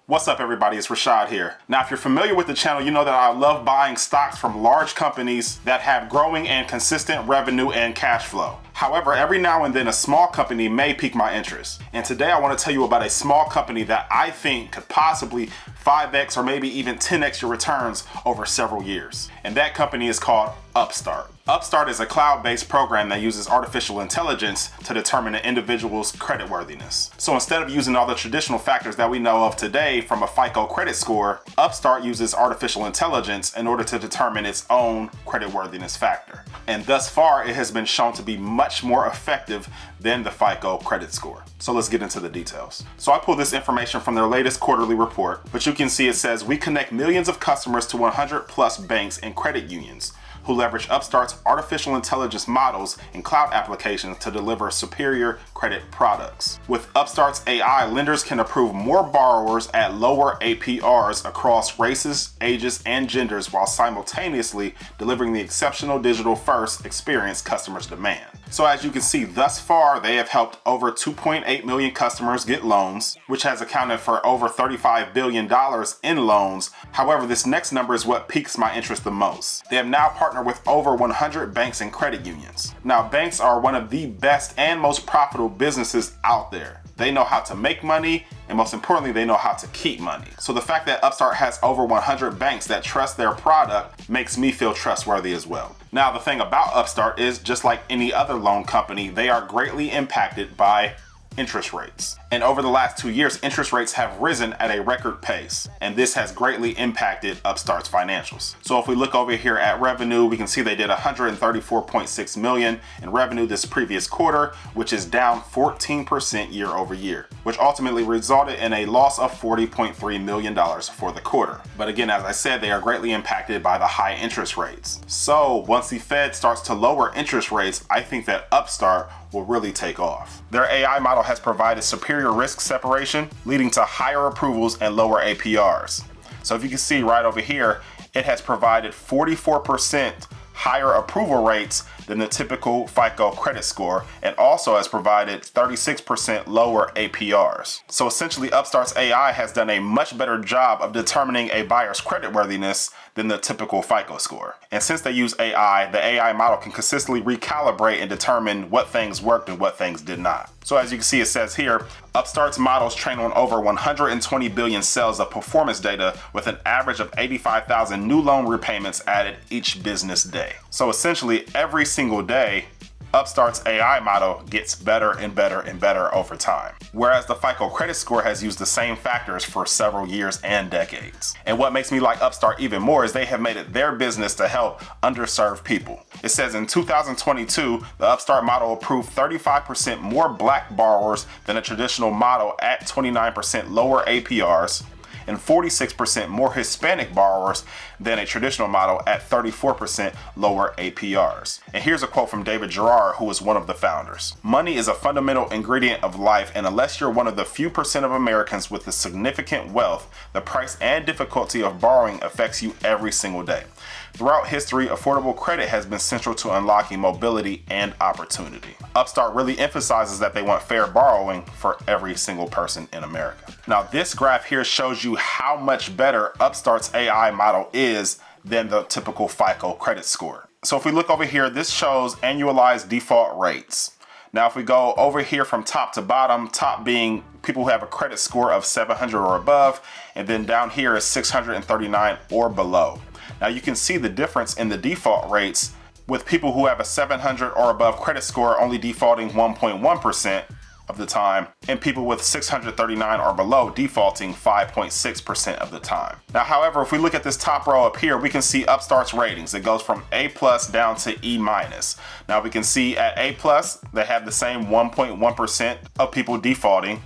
What's up, everybody? It's Rashad here. Now, if you're familiar with the channel, you know that I love buying stocks from large companies that have growing and consistent revenue and cash flow. However, every now and then a small company may pique my interest. And today I want to tell you about a small company that I think could possibly 5x or maybe even 10x your returns over several years. And that company is called Upstart. Upstart is a cloud-based program that uses artificial intelligence to determine an individual's creditworthiness. So instead of using all the traditional factors that we know of today from a FICO credit score, Upstart uses artificial intelligence in order to determine its own creditworthiness factor. And thus far, it has been shown to be much more effective than the FICO credit score. So let's get into the details. So I pulled this information from their latest quarterly report, but you can see it says we connect millions of customers to 100 plus banks and credit unions who leverage Upstart's artificial intelligence models and cloud applications to deliver superior credit products. With Upstart's AI, lenders can approve more borrowers at lower APRs across races, ages, and genders while simultaneously delivering the exceptional digital-first experience customers demand. So as you can see, thus far, they have helped over 2.8 million customers get loans, which has accounted for over $35 billion in loans. However, this next number is what piques my interest the most. They have now partnered with over 100 banks and credit unions. Now, banks are one of the best and most profitable businesses out there. They know how to make money, and most importantly, they know how to keep money. So the fact that Upstart has over 100 banks that trust their product makes me feel trustworthy as well. Now, the thing about Upstart is, just like any other loan company, they are greatly impacted by interest rates. And over the last 2 years, interest rates have risen at a record pace, and this has greatly impacted Upstart's financials. So if we look over here at revenue, we can see they did $134.6 million in revenue this previous quarter, which is down 14% year over year, which ultimately resulted in a loss of $40.3 million for the quarter. But again, as I said, they are greatly impacted by the high interest rates. So once the Fed starts to lower interest rates, I think that Upstart will really take off. Their AI model has provided superior risk separation, leading to higher approvals and lower APRs. So if you can see right over here, it has provided 44% higher approval rates than the typical FICO credit score, and also has provided 36% lower APRs. So essentially, Upstart's AI has done a much better job of determining a buyer's creditworthiness than the typical FICO score. And since they use AI, the AI model can consistently recalibrate and determine what things worked and what things did not. So as you can see, it says here, Upstart's models train on over 120 billion cells of performance data with an average of 85,000 new loan repayments added each business day. So essentially, every single day, Upstart's AI model gets better and better and better over time. Whereas the FICO credit score has used the same factors for several years and decades. And what makes me like Upstart even more is they have made it their business to help underserved people. It says in 2022, the Upstart model approved 35% more Black borrowers than a traditional model at 29% lower APRs, and 46% more Hispanic borrowers than a traditional model at 34% lower APRs. And here's a quote from David Gerard, who is one of the founders. "Money is a fundamental ingredient of life, and unless you're one of the few percent of Americans with a significant wealth, the price and difficulty of borrowing affects you every single day. Throughout history, affordable credit has been central to unlocking mobility and opportunity." Upstart really emphasizes that they want fair borrowing for every single person in America. Now, this graph here shows you how much better Upstart's AI model is than the typical FICO credit score. So if we look over here, this shows annualized default rates. Now, if we go over here from top to bottom, top being people who have a credit score of 700 or above, and then down here is 639 or below. Now you can see the difference in the default rates, with people who have a 700 or above credit score only defaulting 1.1% of the time, and people with 639 or below defaulting 5.6% of the time. Now, however, if we look at this top row up here, we can see Upstart's ratings. It goes from A+ down to E-. Now we can see at A+, they have the same 1.1% of people defaulting.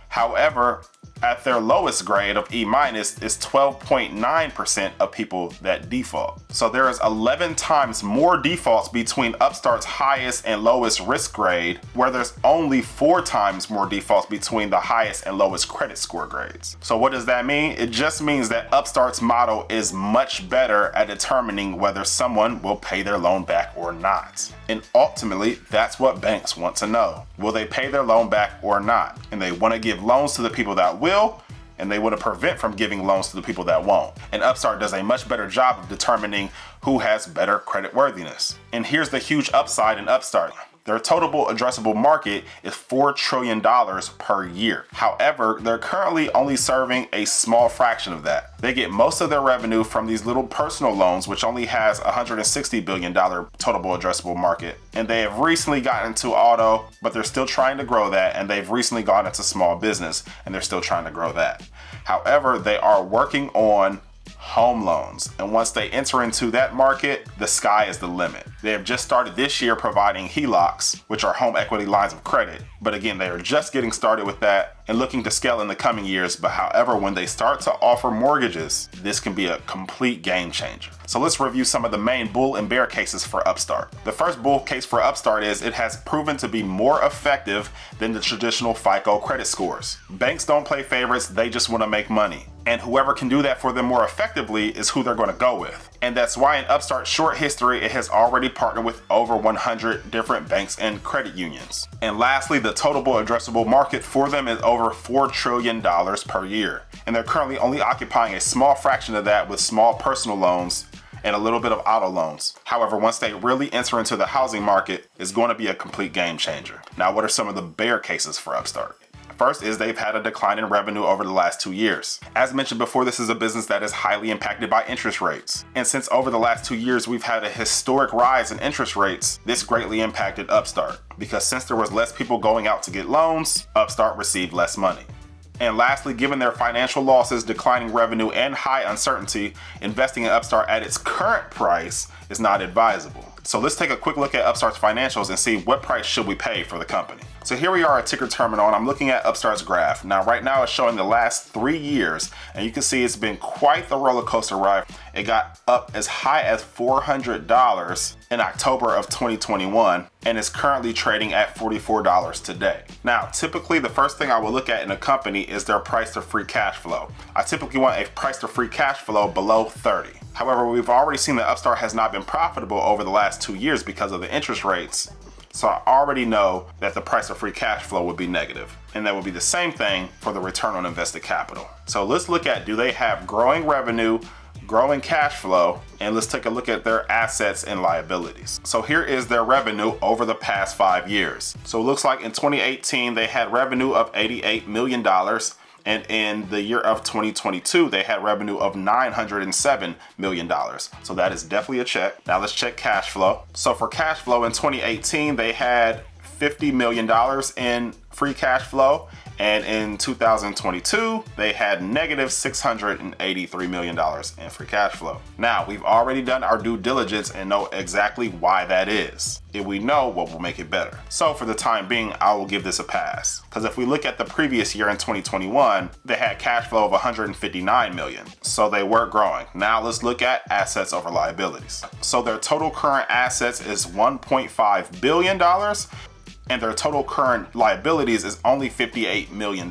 However, at their lowest grade of E- is 12.9% of people that default. So there is 11 times more defaults between Upstart's highest and lowest risk grade, where there's only 4 times more defaults between the highest and lowest credit score grades. So what does that mean? It just means that Upstart's model is much better at determining whether someone will pay their loan back or not. And ultimately, that's what banks want to know. Will they pay their loan back or not? And they want to give loans to the people that will and they want to prevent from giving loans to the people that won't. And Upstart does a much better job of determining who has better credit worthiness. And here's the huge upside in Upstart. Their total addressable market is $4 trillion per year. However, they're currently only serving a small fraction of that. They get most of their revenue from these little personal loans, which only has $160 billion total addressable market. And they have recently gotten into auto, but they're still trying to grow that. And they've recently gone into small business, and they're still trying to grow that. However, they are working on home loans, and once they enter into that market, the sky is the limit. They have just started this year providing HELOCs, which are home equity lines of credit, but again, they are just getting started with that and looking to scale in the coming years. But however, when they start to offer mortgages, this can be a complete game changer. So let's review some of the main bull and bear cases for Upstart. The first bull case for Upstart is it has proven to be more effective than the traditional FICO credit scores. Banks don't play favorites, they just want to make money. And whoever can do that for them more effectively is who they're going to go with. And that's why in Upstart's short history, it has already partnered with over 100 different banks and credit unions. And lastly, the total addressable market for them is over $4 trillion per year. And they're currently only occupying a small fraction of that with small personal loans and a little bit of auto loans. However, once they really enter into the housing market, it's going to be a complete game changer. Now, what are some of the bear cases for Upstart? First is they've had a decline in revenue over the last 2 years. As mentioned before, this is a business that is highly impacted by interest rates. And since over the last 2 years, we've had a historic rise in interest rates, this greatly impacted Upstart. Because since there was less people going out to get loans, Upstart received less money. And lastly, given their financial losses, declining revenue, and high uncertainty, investing in Upstart at its current price is not advisable. So let's take a quick look at Upstart's financials and see what price should we pay for the company. So here we are at ticker terminal, and I'm looking at Upstart's graph. Now right now it's showing the last 3 years, and you can see it's been quite the roller coaster ride. It got up as high as $400 in October of 2021 and is currently trading at $44 today. Now typically the first thing I will look at in a company is their price to free cash flow. I typically want a price to free cash flow below 30. However, we've already seen that Upstart has not been profitable over the last 2 years because of the interest rates. So I already know that the price of free cash flow would be negative. And that would be the same thing for the return on invested capital. So let's look at, do they have growing revenue, growing cash flow, and let's take a look at their assets and liabilities. So here is their revenue over the past 5 years. So it looks like in 2018, they had revenue of $88 million. And in the year of 2022, they had revenue of $907 million. So that is definitely a check. Now let's check cash flow. So for cash flow in 2018, they had $50 million in free cash flow. And in 2022, they had negative $683 million in free cash flow. Now, we've already done our due diligence and know exactly why that is. If we know, what will make it better. So for the time being, I will give this a pass. Because if we look at the previous year in 2021, they had cash flow of $159 million. So they were growing. Now let's look at assets over liabilities. So their total current assets is $1.5 billion. And their total current liabilities is only $58 million.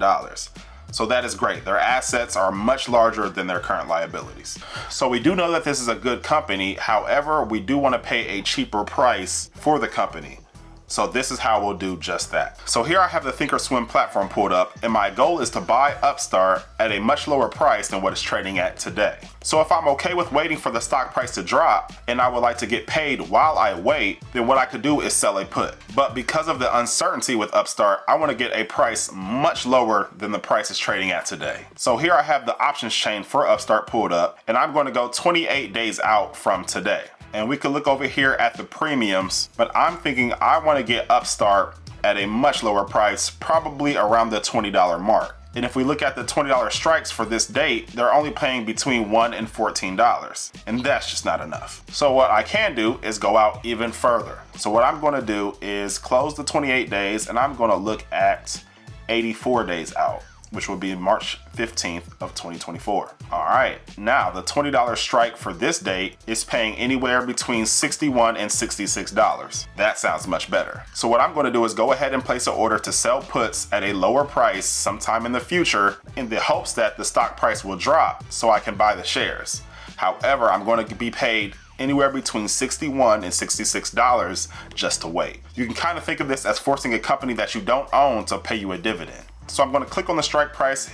So that is great. Their assets are much larger than their current liabilities. So we do know that this is a good company. However, we do want to pay a cheaper price for the company. So this is how we'll do just that. So here I have the Thinkorswim platform pulled up, and my goal is to buy Upstart at a much lower price than what it's trading at today. So if I'm okay with waiting for the stock price to drop and I would like to get paid while I wait, then what I could do is sell a put. But because of the uncertainty with Upstart, I want to get a price much lower than the price it's trading at today. So here I have the options chain for Upstart pulled up, and I'm going to go 28 days out from today. And we could look over here at the premiums, but I'm thinking I want to get Upstart at a much lower price, probably around the $20 mark. And if we look at the $20 strikes for this date, they're only paying between $1 and $14. And that's just not enough. So what I can do is go out even further. So what I'm going to do is close the 28 days, and I'm going to look at 84 days out, which will be March 15th of 2024. All right, now the $20 strike for this date is paying anywhere between $61 and $66. That sounds much better. So what I'm going to do is go ahead and place an order to sell puts at a lower price sometime in the future in the hopes that the stock price will drop so I can buy the shares. However, I'm going to be paid anywhere between $61 and $66 just to wait. You can kind of think of this as forcing a company that you don't own to pay you a dividend. So I'm going to click on the strike price,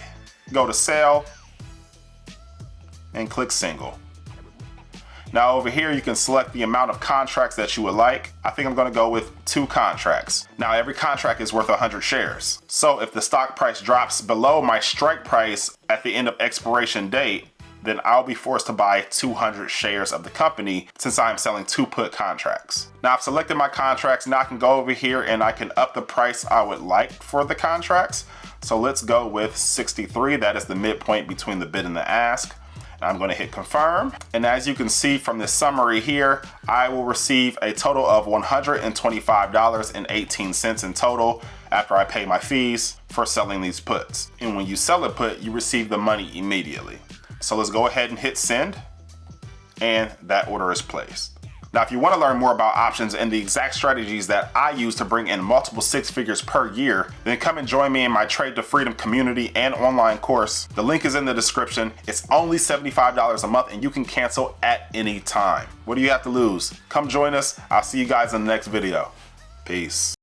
go to sell, and click single. Now over here, you can select the amount of contracts that you would like. I think I'm gonna go with 2 contracts. Now every contract is worth 100 shares. So if the stock price drops below my strike price at the end of expiration date, then I'll be forced to buy 200 shares of the company since I'm selling 2 put contracts. Now I've selected my contracts. Now I can go over here and I can up the price I would like for the contracts. So let's go with 63. That is the midpoint between the bid and the ask. I'm going to hit confirm. And as you can see from this summary here, I will receive a total of $125.18 in total after I pay my fees for selling these puts. And when you sell a put, you receive the money immediately. So let's go ahead and hit send, and that order is placed. Now, if you want to learn more about options and the exact strategies that I use to bring in multiple 6 figures per year, then come and join me in my Trade to Freedom community and online course. The link is in the description. It's only $75 a month and you can cancel at any time. What do you have to lose? Come join us. I'll see you guys in the next video. Peace.